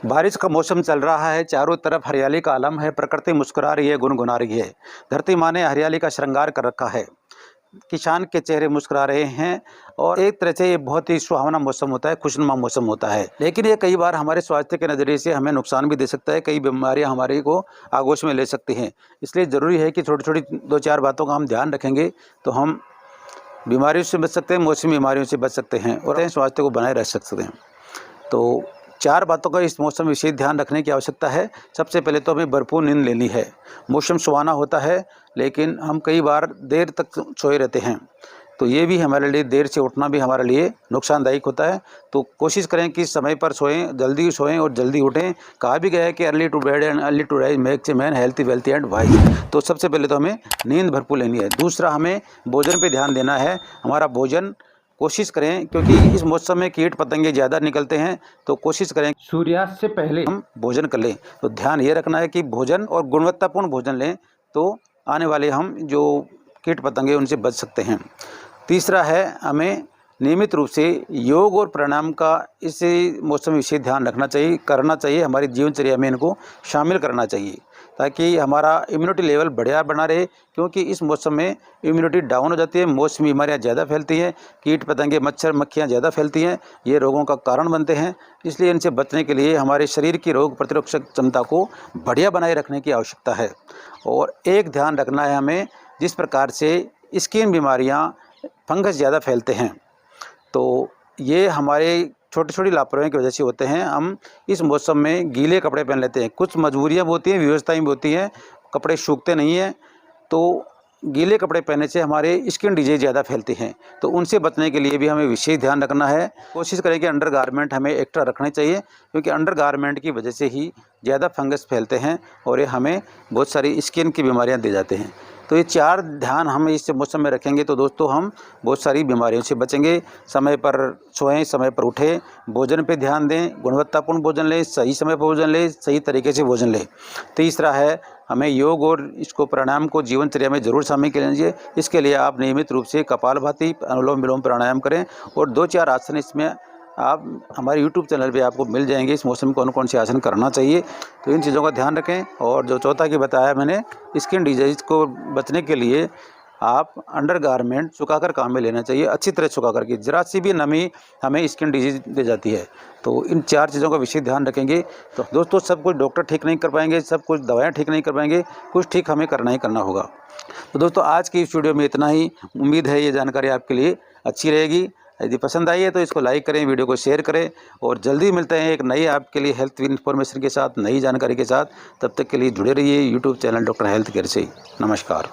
बारिश का मौसम चल रहा है, चारों तरफ हरियाली का आलम है, प्रकृति मुस्कुरा रही है, गुनगुना रही है। धरती माँ ने हरियाली का श्रृंगार कर रखा है। किसान के चेहरे मुस्कुरा रहे हैं और एक तरह से ये बहुत ही सुहावना मौसम होता है, खुशनुमा मौसम होता है। लेकिन ये कई बार हमारे स्वास्थ्य के नज़रिए से हमें नुकसान भी दे सकता है, कई बीमारियां हमारे को आगोश में ले सकती हैं। इसलिए ज़रूरी है कि छोटी-छोटी 2-4 बातों का हम ध्यान रखेंगे तो हम बीमारियों से बच सकते हैं, मौसमी बीमारियों से बच सकते हैं और स्वास्थ्य को बनाए रख सकते हैं। तो 4 बातों का इस मौसम में विशेष ध्यान रखने की आवश्यकता है। सबसे पहले तो हमें भरपूर नींद लेनी है। मौसम सुहाना होता है, लेकिन हम कई बार देर तक सोए रहते हैं, तो ये भी हमारे लिए, देर से उठना भी हमारे लिए नुकसानदायक होता है। तो कोशिश करें कि समय पर सोएं, जल्दी सोएं और जल्दी उठें। कहा भी गया है कि early to bed and early to rise makes a man healthy wealthy and wise. तो सबसे पहले तो हमें नींद भरपूर लेनी है। दूसरा, हमें भोजन पे ध्यान देना है। हमारा भोजन कोशिश करें, क्योंकि इस मौसम में कीट पतंगे ज़्यादा निकलते हैं, तो कोशिश करें सूर्यास्त से पहले हम भोजन कर लें। तो ध्यान ये रखना है कि भोजन और गुणवत्तापूर्ण भोजन लें, तो आने वाले हम जो कीट पतंगे उनसे बच सकते हैं। तीसरा है, हमें नियमित रूप से योग और प्राणायाम का इस मौसम में विशेष ध्यान करना चाहिए। हमारी जीवनचर्या में इनको शामिल करना चाहिए, ताकि हमारा इम्यूनिटी लेवल बढ़िया बना रहे, क्योंकि इस मौसम में इम्यूनिटी डाउन हो जाती है, मौसमी बीमारियां ज़्यादा फैलती हैं, कीट पतंगे, मच्छर मक्खियां ज़्यादा फैलती हैं, ये रोगों का कारण बनते हैं। इसलिए इनसे बचने के लिए हमारे शरीर की रोग प्रतिरोधक क्षमता को बढ़िया बनाए रखने की आवश्यकता है। और एक ध्यान रखना है हमें, जिस प्रकार से स्किन बीमारियाँ, फंगस ज़्यादा फैलते हैं, तो ये हमारे छोटी-छोटी लापरवाही की वजह से होते हैं। हम इस मौसम में गीले कपड़े पहन लेते हैं। कुछ मजबूरियाँ भी होती हैं, व्यवस्थाएँ भी होती हैं, कपड़े सूखते नहीं हैं, तो गीले कपड़े पहनने से हमारे स्किन डिजीज़ ज़्यादा फैलती हैं। तो उनसे बचने के लिए भी हमें विशेष ध्यान रखना है। कोशिश करें कि अंडरगारमेंट हमें एक्स्ट्रा रखने चाहिए, क्योंकि अंडरगारमेंट की वजह से ही ज़्यादा फंगस फैलते हैं और ये हमें बहुत सारी स्किन की बीमारियाँ दे जाते हैं। तो ये 4 ध्यान हम इस मौसम में रखेंगे तो दोस्तों हम बहुत सारी बीमारियों से बचेंगे। समय पर सोएं, समय पर उठें, भोजन पे ध्यान दें, गुणवत्तापूर्ण भोजन लें, सही समय पर भोजन लें, सही तरीके से भोजन लें। तीसरा है, हमें योग और इसको प्राणायाम को जीवनचर्या में ज़रूर शामिल कर लीजिए। इसके लिए आप नियमित रूप से कपालभाति, अनुलोम विलोम प्राणायाम करें और 2-4 आसन इसमें आप हमारे YouTube चैनल पे आपको मिल जाएंगे। इस मौसम में कौन-कौन से आसन करना चाहिए, तो इन चीज़ों का ध्यान रखें। और जो चौथा की बताया मैंने, स्किन डिजीज़ को बचने के लिए आप अंडरगारमेंट सुखाकर काम में लेना चाहिए, अच्छी तरह सुखा करके। ज़रा सी भी नमी हमें स्किन डिजीज़ दे जाती है। तो इन 4 चीज़ों का विशेष ध्यान रखेंगे तो दोस्तों सब कुछ डॉक्टर ठीक नहीं कर पाएंगे, सब कुछ दवाएँ ठीक नहीं कर पाएंगे, कुछ ठीक हमें करना ही करना होगा। तो दोस्तों आज की इस वीडियो में इतना ही। उम्मीद है ये जानकारी आपके लिए अच्छी रहेगी। यदि पसंद आई है तो इसको लाइक करें, वीडियो को शेयर करें और जल्दी मिलते हैं एक नई आपके लिए हेल्थ इन्फॉर्मेशन के साथ, नई जानकारी के साथ। तब तक के लिए जुड़े रहिए YouTube channel doctor health care से। नमस्कार।